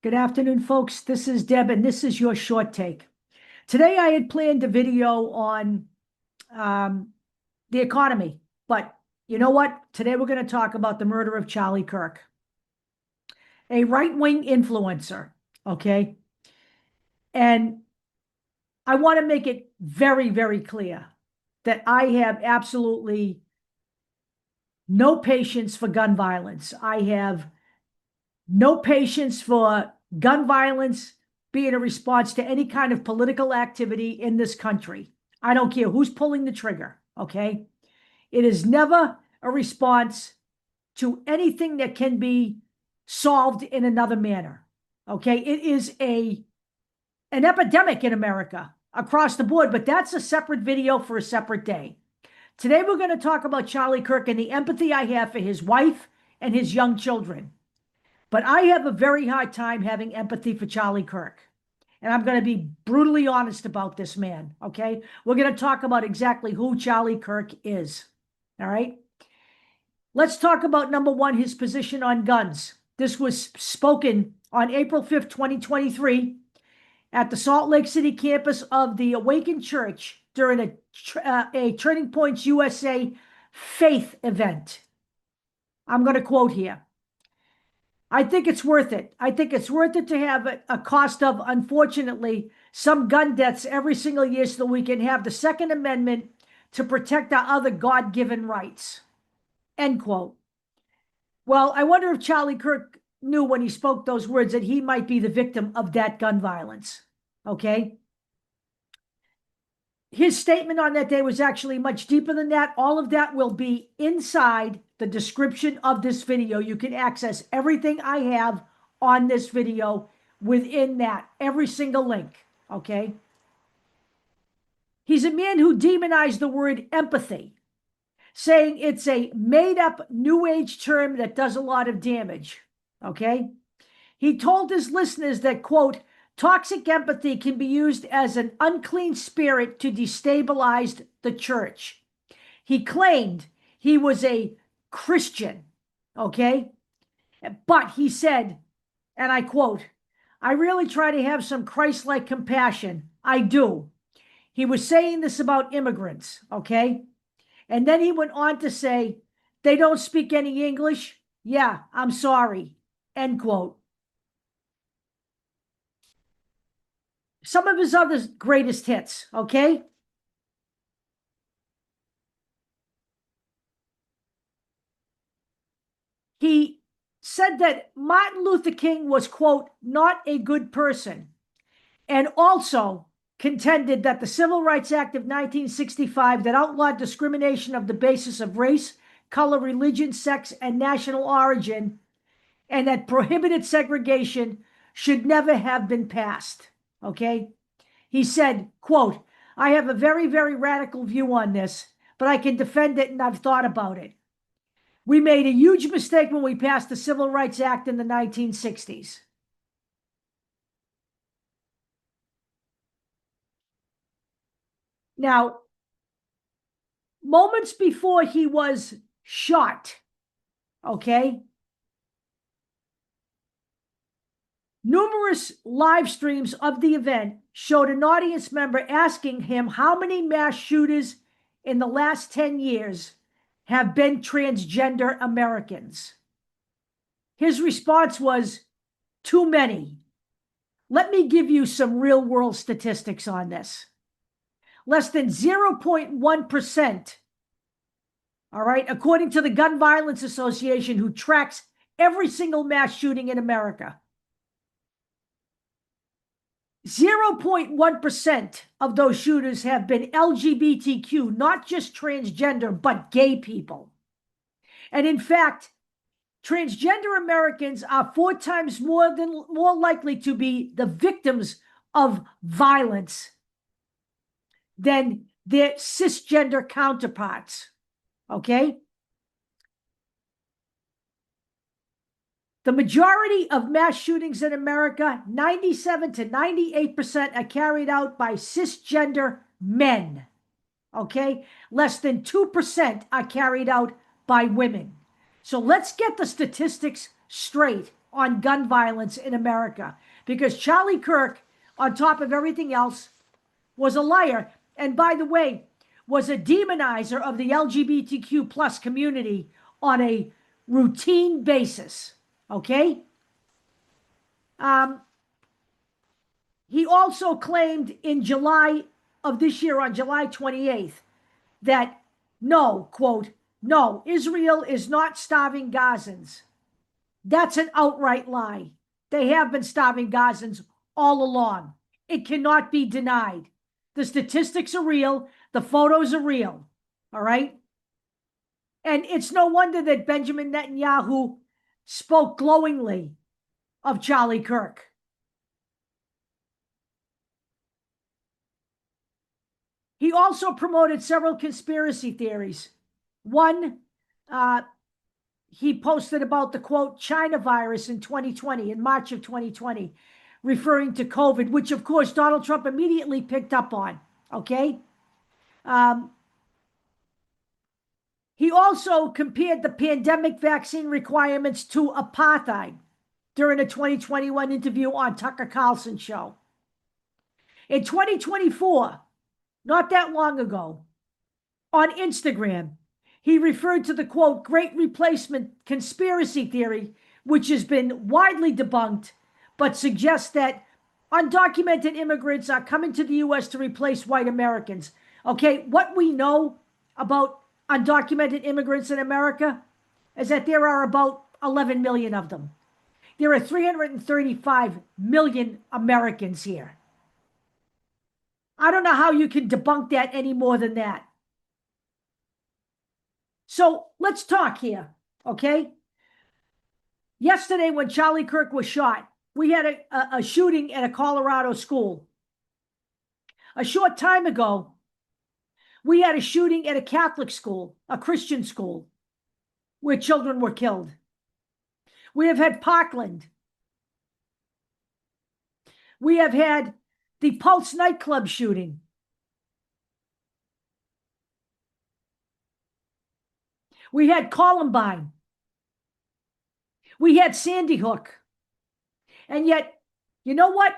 Good afternoon, folks. This is Deb, and this is your short take. Today, I had planned a video on the economy, but you know what? Today, we're going to talk about the murder of Charlie Kirk, a right-wing influencer, okay? And I want to make it very, very clear that I have absolutely no patience for gun violence. I have no patience for gun violence being a response to any kind of political activity in this country. I don't care who's pulling the trigger, okay? It is never a response to anything that can be solved in another manner, okay? It is an epidemic in America across the board, but that's a separate video for a separate day. Today, we're going to talk about Charlie Kirk and the empathy I have for his wife and his young children. But I have a very hard time having empathy for Charlie Kirk. And I'm going to be brutally honest about this man, okay? We're going to talk about exactly who Charlie Kirk is, all right? Let's talk about, number one, his position on guns. This was spoken on April 5th, 2023, at the Salt Lake City campus of the Awakened Church during a Turning Points USA faith event. I'm going to quote here. I think it's worth it. I think it's worth it to have a cost of, unfortunately, some gun deaths every single year so that we can have the Second Amendment to protect our other God-given rights. End quote. Well, I wonder if Charlie Kirk knew when he spoke those words that he might be the victim of that gun violence. Okay? His statement on that day was actually much deeper than that. All of that will be inside the description of this video. You can access everything I have on this video within that, every single link, okay? He's a man who demonized the word empathy, saying it's a made-up New Age term that does a lot of damage, okay? He told his listeners that, quote, toxic empathy can be used as an unclean spirit to destabilize the church. He claimed he was a Christian, okay? But he said, and I quote, I really try to have some Christ-like compassion. I do. He was saying this about immigrants, okay? And then he went on to say, they don't speak any English? Yeah, I'm sorry. End quote. Some of his other greatest hits, okay? He said that Martin Luther King was, quote, not a good person, and also contended that the Civil Rights Act of 1965 that outlawed discrimination of the basis of race, color, religion, sex, and national origin, and that prohibited segregation should never have been passed, okay? He said, quote, I have a very, very radical view on this, but I can defend it and I've thought about it. We made a huge mistake when we passed the Civil Rights Act in the 1960s. Now, moments before he was shot, okay, numerous live streams of the event showed an audience member asking him how many mass shooters in the last 10 years have been transgender Americans. His response was, too many. Let me give you some real-world statistics on this. Less than 0.1%, all right, according to the Gun Violence Association, who tracks every single mass shooting in America. 0.1% of those shooters have been LGBTQ, not just transgender, but gay people. And in fact, transgender Americans are 4 times more likely to be the victims of violence than their cisgender counterparts, okay? The majority of mass shootings in America, 97 to 98%, are carried out by cisgender men, okay? Less than 2% are carried out by women. So let's get the statistics straight on gun violence in America, because Charlie Kirk, on top of everything else, was a liar. And by the way, was a demonizer of the LGBTQ plus community on a routine basis. Okay? He also claimed in July of this year, on July 28th, that no, quote, no, Israel is not starving Gazans. That's an outright lie. They have been starving Gazans all along. It cannot be denied. The statistics are real. The photos are real. All right? And it's no wonder that Benjamin Netanyahu spoke glowingly of Charlie Kirk. He also promoted several conspiracy theories. One, he posted about the, quote, China virus in 2020, in March of 2020, referring to COVID, which, of course, Donald Trump immediately picked up on, okay? He also compared the pandemic vaccine requirements to apartheid during a 2021 interview on Tucker Carlson's show. In 2024, not that long ago, on Instagram, he referred to the, quote, great replacement conspiracy theory, which has been widely debunked, but suggests that undocumented immigrants are coming to the U.S. to replace white Americans. Okay, what we know about undocumented immigrants in America is that there are about 11 million of them. There are 335 million Americans here. I don't know how you can debunk that any more than that. So let's talk here, okay? Yesterday, when Charlie Kirk was shot, we had a shooting at a Colorado school. A short time ago, we had a shooting at a Catholic school, a Christian school, where children were killed. We have had Parkland. We have had the Pulse nightclub shooting. We had Columbine. We had Sandy Hook. And yet, you know what?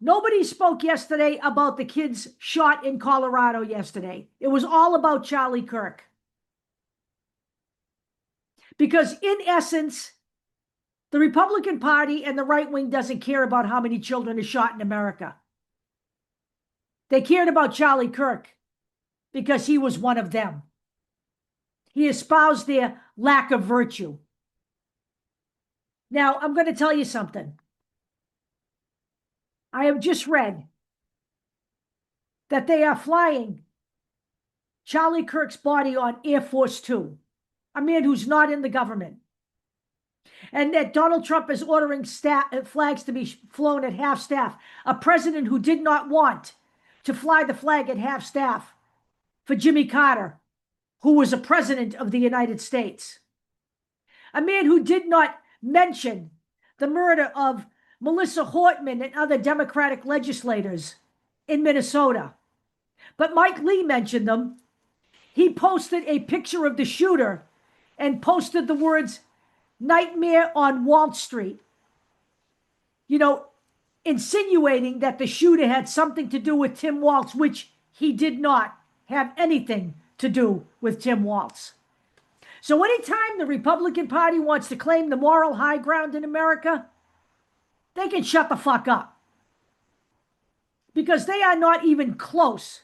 Nobody spoke yesterday about the kids shot in Colorado yesterday. It was all about Charlie Kirk. Because in essence, the Republican Party and the right wing doesn't care about how many children are shot in America. They cared about Charlie Kirk because he was one of them. He espoused their lack of virtue. Now, I'm going to tell you something. I have just read that they are flying Charlie Kirk's body on Air Force Two, a man who's not in the government. And that Donald Trump is ordering flags to be flown at half-staff, a president who did not want to fly the flag at half-staff for Jimmy Carter, who was a president of the United States. A man who did not mention the murder of Melissa Hortman and other Democratic legislators in Minnesota. But Mike Lee mentioned them. He posted a picture of the shooter and posted the words, "Nightmare on Wall Street." You know, insinuating that the shooter had something to do with Tim Walz, which he did not have anything to do with Tim Walz. So anytime the Republican Party wants to claim the moral high ground in America, they can shut the fuck up. Because they are not even close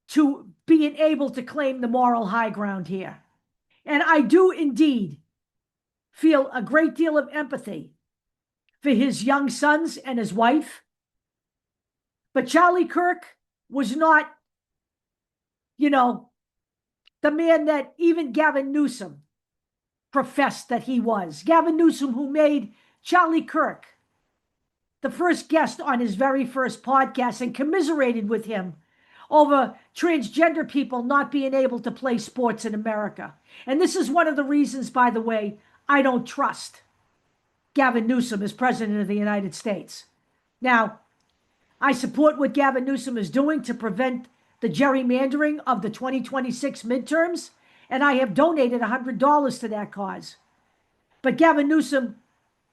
to being able to claim the moral high ground here. And I do indeed feel a great deal of empathy for his young sons and his wife. But Charlie Kirk was not, you know, the man that even Gavin Newsom professed that he was. Gavin Newsom, who made Charlie Kirk the first guest on his very first podcast and commiserated with him over transgender people not being able to play sports in America. And this is one of the reasons, by the way, I don't trust Gavin Newsom as president of the United States. Now, I support what Gavin Newsom is doing to prevent the gerrymandering of the 2026 midterms, and I have donated $100 to that cause. But Gavin Newsom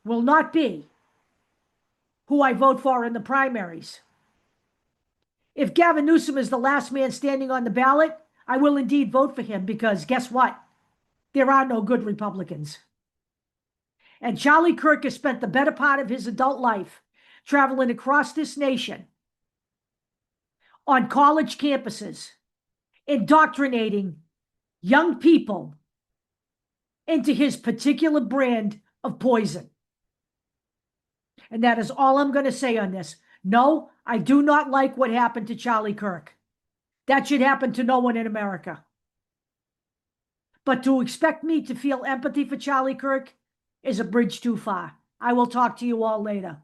will not be who I vote for in the primaries. If Gavin Newsom is the last man standing on the ballot, I will indeed vote for him because guess what? There are no good Republicans. And Charlie Kirk has spent the better part of his adult life traveling across this nation on college campuses, indoctrinating young people into his particular brand of poison. And that is all I'm going to say on this. No, I do not like what happened to Charlie Kirk. That should happen to no one in America. But to expect me to feel empathy for Charlie Kirk is a bridge too far. I will talk to you all later.